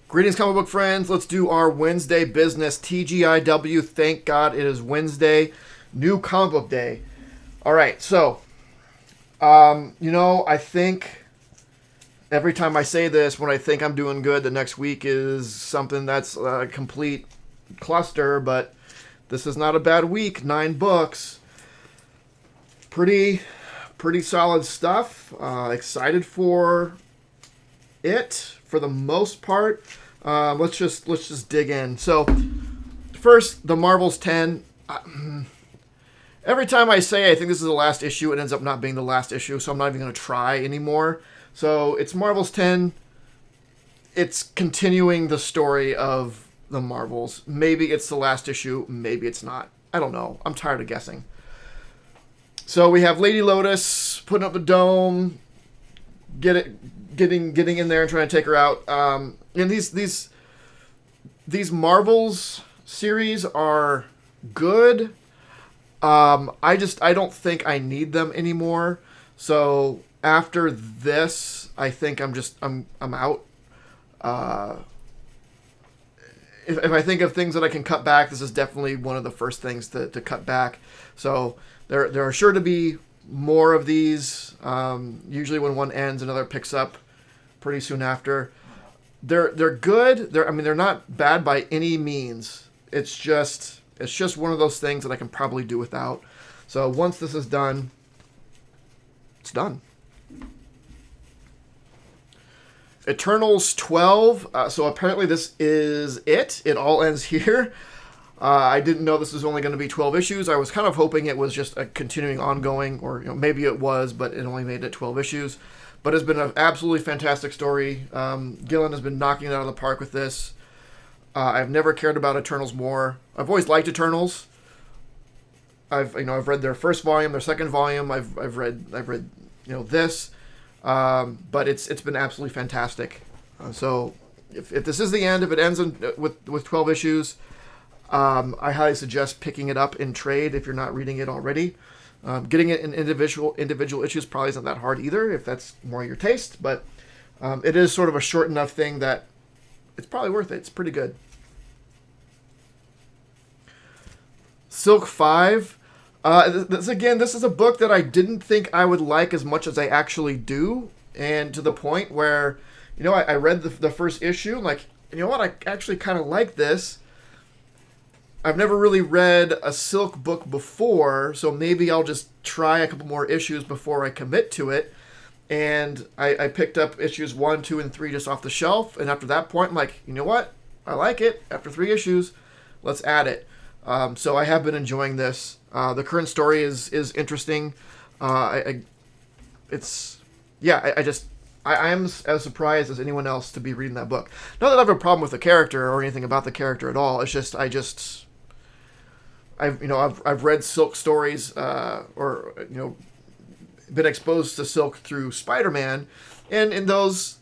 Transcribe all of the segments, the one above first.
Greetings, comic book friends. Let's do our Wednesday business. TGIW. Thank God it is Wednesday. New comic book day. All right, so, I think every time I say this, when I think I'm doing good, the next week is something that's a complete cluster, but this is not a bad week. 9 books. Pretty solid stuff. Excited for it for the most part. Let's just dig in. So first, the Marvel's 10. Every time I say I think this is the last issue, it ends up not being the last issue, so I'm not even going to try anymore. So it's Marvel's 10. It's continuing the story of the Marvels. Maybe it's the last issue, maybe it's not. I don't know. I'm tired of guessing. So we have Lady Lotus putting up the dome, getting in there and trying to take her out. And these Marvels series are good. I don't think I need them anymore. So after this, I think I'm out. If I think of things that I can cut back, this is definitely one of the first things to cut back. So there are sure to be more of these. Usually when one ends, another picks up pretty soon after. They're good. They're not bad by any means. It's just one of those things that I can probably do without. So once this is done, it's done. Eternals 12. So apparently this is it. It all ends here. I didn't know this was only going to be 12 issues. I was kind of hoping it was just a continuing ongoing, or maybe it was, but it only made it 12 issues. But it's been an absolutely fantastic story. Gillen has been knocking it out of the park with this. I've never cared about Eternals more. I've always liked Eternals. I've read their first volume, their second volume. I've read this. But it's been absolutely fantastic. So if this is the end, if it ends with 12 issues, I highly suggest picking it up in trade if you're not reading it already. Getting it in individual issues probably isn't that hard either if that's more your taste, but it is sort of a short enough thing that it's probably worth it. It's pretty good. Silk 5. This is a book that I didn't think I would like as much as I actually do, and to the point where, I read the first issue, and like, I actually kind of like this. I've never really read a Silk book before, so maybe I'll just try a couple more issues before I commit to it. And I picked up issues 1, 2, and 3 just off the shelf, and after that point, I'm like, you know what? I like it. After 3 issues, let's add it. So I have been enjoying this. The current story is interesting. I am as surprised as anyone else to be reading that book. Not that I have a problem with the character or anything about the character at all. It's just I've read Silk stories or been exposed to Silk through Spider-Man, and in those,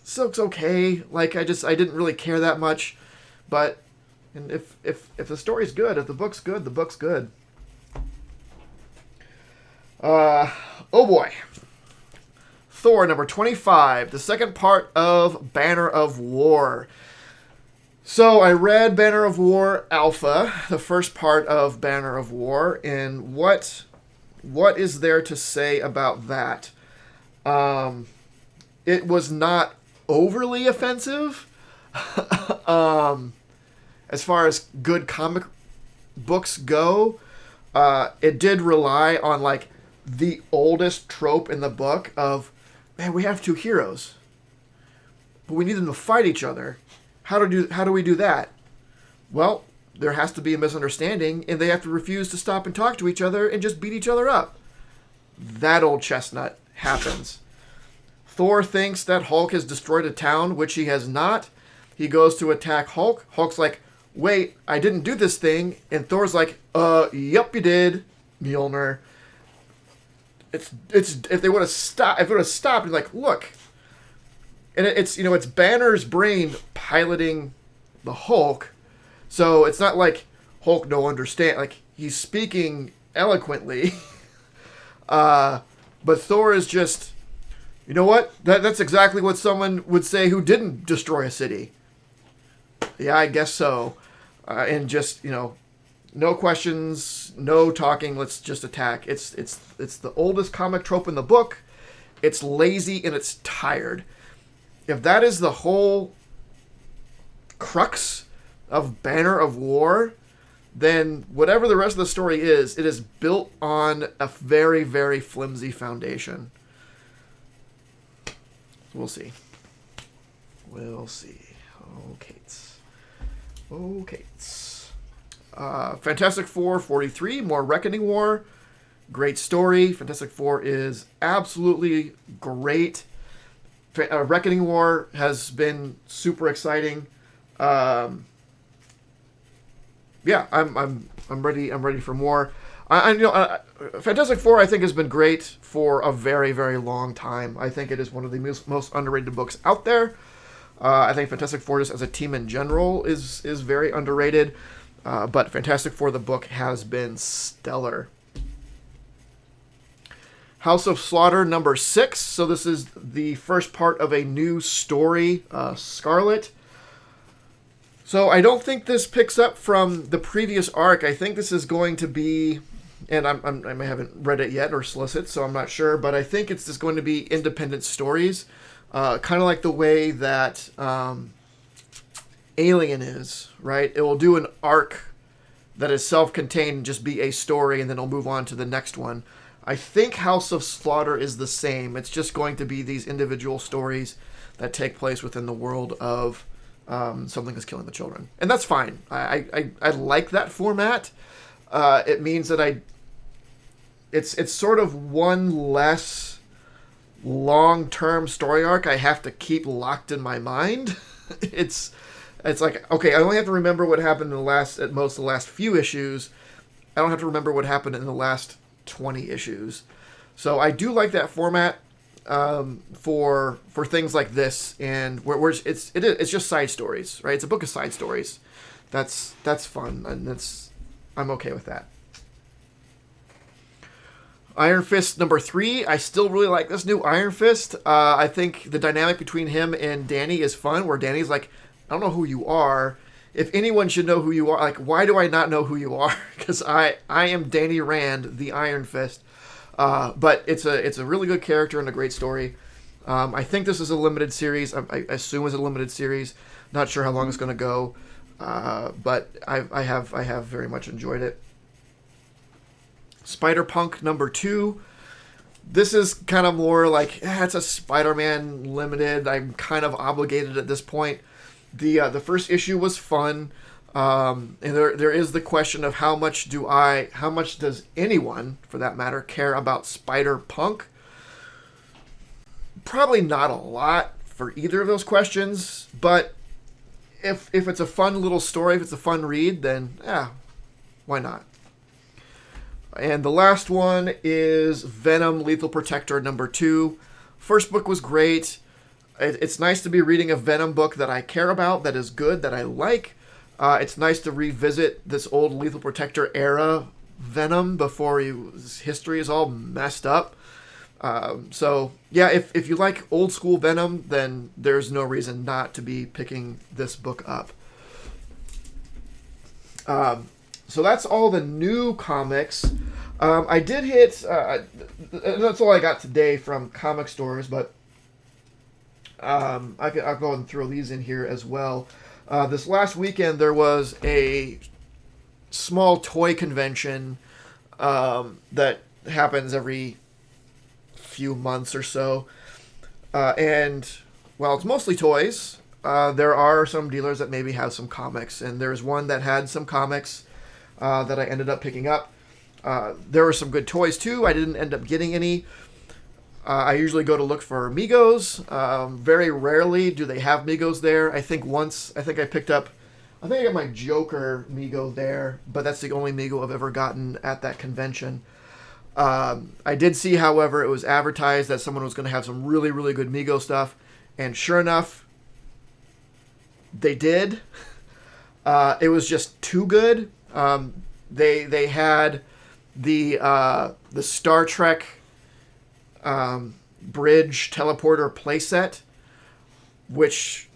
Silk's okay. Like I didn't really care that much, but. And if the story's good, if the book's good, the book's good. Oh boy. Thor number 25, the second part of Banner of War. So I read Banner of War Alpha, the first part of Banner of War, and what is there to say about that? It was not overly offensive. As far as good comic books go, it did rely on like the oldest trope in the book of, man, we have 2 heroes, but we need them to fight each other. How do we do that? Well, there has to be a misunderstanding, and they have to refuse to stop and talk to each other and just beat each other up. That old chestnut happens. Thor thinks that Hulk has destroyed a town, which he has not. He goes to attack Hulk. Hulk's like, wait, I didn't do this thing. And Thor's like, yep, you did, Mjolnir. It's if they would have stopped, and like, look. And it's Banner's brain piloting the Hulk. So it's not like Hulk no understand. Like, he's speaking eloquently. But Thor is just, You know what? That's exactly what someone would say who didn't destroy a city. Yeah, I guess so. And just, no questions, no talking, let's just attack. It's the oldest comic trope in the book. It's lazy and it's tired. If that is the whole crux of Banner of War, then whatever the rest of the story is, it is built on a very, very flimsy foundation. We'll see. We'll see. Okay. Fantastic Four 43, more Reckoning War. Great story. Fantastic Four is absolutely great. Reckoning War has been super exciting. I'm ready. I'm ready for more. Fantastic Four I think has been great for a very, very long time. I think it is one of the most underrated books out there. I think Fantastic Four just as a team in general is very underrated. But Fantastic Four the book has been stellar. House of Slaughter number 6. So this is the first part of a new story, Scarlet. So I don't think this picks up from the previous arc. I think this is going to be, and I haven't read it yet or solicit, so I'm not sure, but I think it's just going to be independent stories, kind of like the way that Alien is, right? It will do an arc that is self-contained and just be a story, and then it'll move on to the next one. I think House of Slaughter is the same. It's just going to be these individual stories that take place within the world of something is killing the children. And that's fine. I like that format. It means that it's sort of one less long-term story arc I have to keep locked in my mind. It's like, okay, I only have to remember what happened in the last few issues. I don't have to remember what happened in the last 20 issues. So I do like that format for things like this, and where it's just side stories, right? It's a book of side stories. That's fun, and I'm okay with that. Iron Fist number 3. I still really like this new Iron Fist. I think the dynamic between him and Danny is fun, where Danny's like, I don't know who you are. If anyone should know who you are, like, why do I not know who you are? Because I am Danny Rand, the Iron Fist. But it's a really good character and a great story. I think this is a limited series. I assume it's a limited series. Not sure how long it's going to go. But I have very much enjoyed it. Spider-Punk number 2. This is kind of more like, it's a Spider-Man limited. I'm kind of obligated at this point. The first issue was fun. And there is the question of how much does anyone, for that matter, care about Spider-Punk? Probably not a lot for either of those questions, but if it's a fun little story, if it's a fun read, then why not? And the last one is Venom Lethal Protector number 2. First book was great. It's nice to be reading a Venom book that I care about, that is good, that I like. It's nice to revisit this old Lethal Protector era Venom before his history is all messed up. So, yeah, if you like old school Venom, then there's no reason not to be picking this book up. So that's all the new comics. I did hit, that's all I got today from comic stores, but I'll go and throw these in here as well. This last weekend there was a small toy convention that happens every few months or so. And while it's mostly toys, there are some dealers that maybe have some comics. And there's one that had some comics that I ended up picking up. There were some good toys too. I didn't end up getting any. I usually go to look for Migos. Very rarely do they have Migos there. I think I got my Joker Migo there, but that's the only Migo I've ever gotten at that convention. I did see, however, it was advertised that someone was going to have some really, really good Migo stuff, and sure enough, they did. It was just too good. They had the Star Trek bridge teleporter playset, which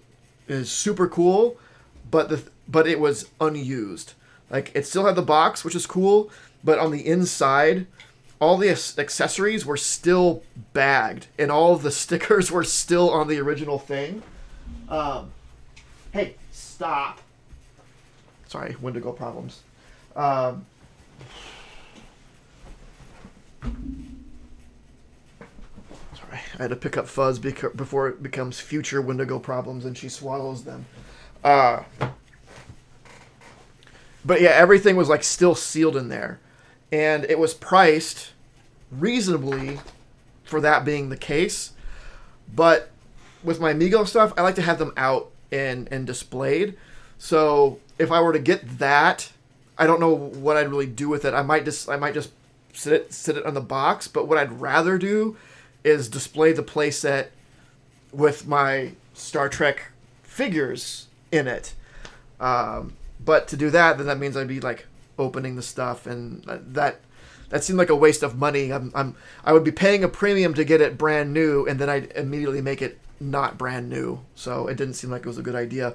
is super cool, but it was unused. Like, it still had the box, which is cool, but on the inside, all the accessories were still bagged, and all of the stickers were still on the original thing. Hey, stop. Sorry, Wendigo problems. Sorry, I had to pick up Fuzz before it becomes future Wendigo problems and she swallows them. But yeah, everything was like still sealed in there. And it was priced reasonably for that being the case. But with my Amigo stuff, I like to have them out and displayed. So if I were to get that, I don't know what I'd really do with it. I might just sit it on the box. But what I'd rather do is display the playset with my Star Trek figures in it. But to do that, then that means I'd be like opening the stuff, and that seemed like a waste of money. I would be paying a premium to get it brand new, and then I'd immediately make it not brand new. So it didn't seem like it was a good idea.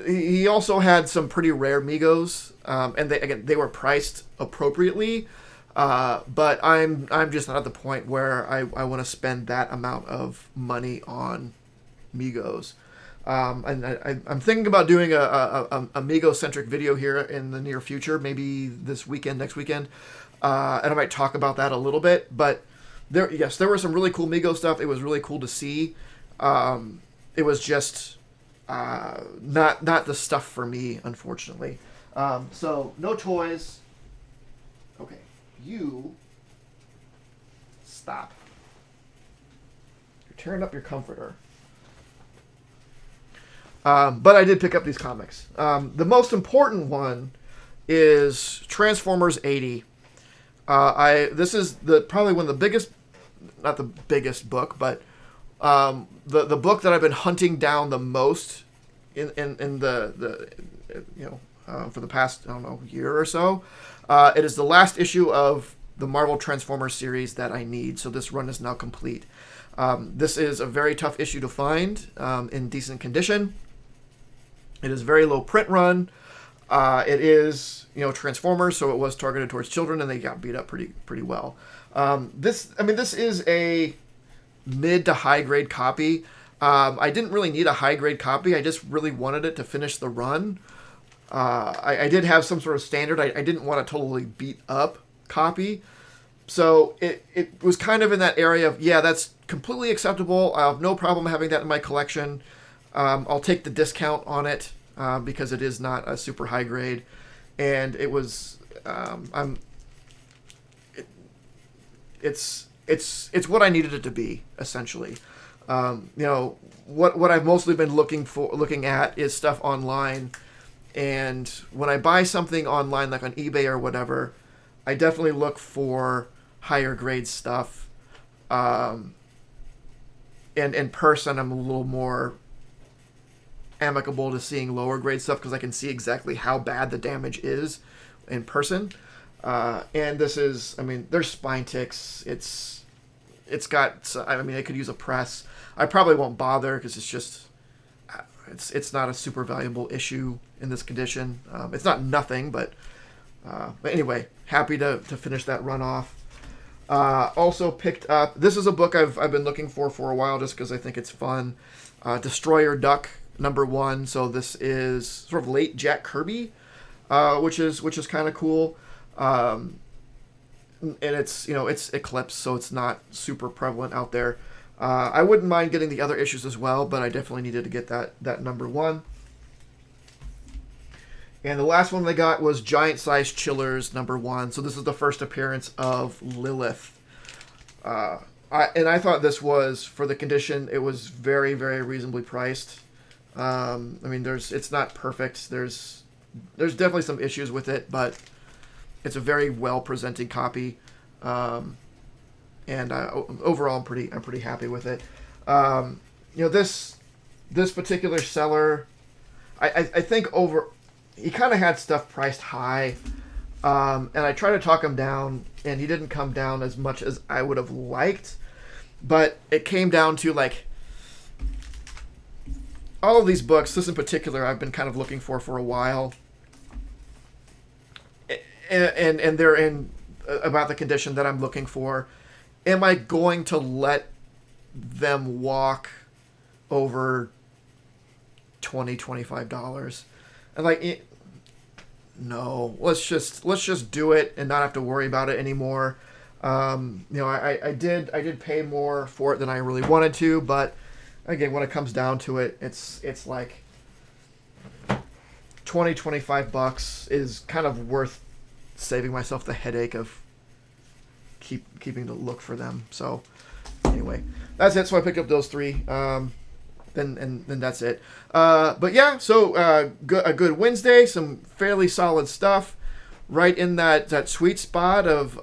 He also had some pretty rare Migos, and they were priced appropriately. But I'm just not at the point where I want to spend that amount of money on Migos. And I'm thinking about doing a Amigo-centric video here in the near future, maybe this weekend, next weekend, and I might talk about that a little bit. But there were some really cool Amigo stuff. It was really cool to see. It was just not the stuff for me, unfortunately. So no toys. Okay, you stop. You're tearing up your comforter. But I did pick up these comics. The most important one is Transformers 80. This is probably one of the biggest, not the biggest book, but the book that I've been hunting down the most in the for the past, I don't know, year or so. It is the last issue of the Marvel Transformers series that I need, so this run is now complete. This is a very tough issue to find in decent condition. It is very low print run. It is, Transformers, so it was targeted towards children, and they got beat up pretty well. This is a mid to high grade copy. I didn't really need a high grade copy. I just really wanted it to finish the run. I did have some sort of standard. I didn't want a totally beat up copy. So it was kind of in that area of, yeah, that's completely acceptable. I have no problem having that in my collection. I'll take the discount on it because it is not a super high grade, and it was it's what I needed it to be, essentially. What I've mostly been looking at is stuff online, and when I buy something online, like on eBay or whatever, I definitely look for higher grade stuff. And in person, I'm a little more amicable to seeing lower grade stuff because I can see exactly how bad the damage is in person. And this is, there's spine ticks. It's got, I could use a press. I probably won't bother because it's just, it's not a super valuable issue in this condition. It's not nothing, but anyway, happy to finish that run off. Also picked up, this is a book I've been looking for a while just because I think it's fun. Destroyer Duck #1. So this is sort of late Jack Kirby, which is kind of cool. And it's Eclipse, so it's not super prevalent out there. I wouldn't mind getting the other issues as well, but I definitely needed to get that #1. And the last one they got was Giant Size Chillers #1. So this is the first appearance of Lilith. I thought this was, for the condition, it was very, very reasonably priced. It's not perfect. There's definitely some issues with it, but it's a very well presented copy. And overall, I'm pretty happy with it. This particular seller, I think he kind of had stuff priced high, and I tried to talk him down, and he didn't come down as much as I would have liked. But it came down to like all of these books. This in particular, I've been kind of looking for a while, and they're in about the condition that I'm looking for. Am I going to let them walk over $25? And like, no, let's just do it and not have to worry about it anymore. I did pay more for it than I really wanted to, but again, when it comes down to it, it's like $25 is kind of worth saving myself the headache of keeping to look for them. So anyway, that's it. So I picked up those three. Then that's it. But yeah, so a good Wednesday, some fairly solid stuff, right in that sweet spot of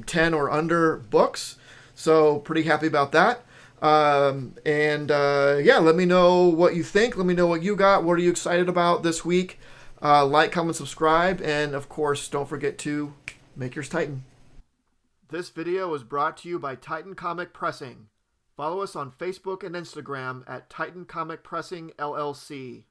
10 or under books. So pretty happy about that. Yeah, let me know what you think. Let me know what you got. What are you excited about this week? Like, comment, subscribe, and of course, don't forget to make yours Titan. This video was brought to you by Titan Comic Pressing. Follow us on Facebook and Instagram at Titan Comic Pressing LLC.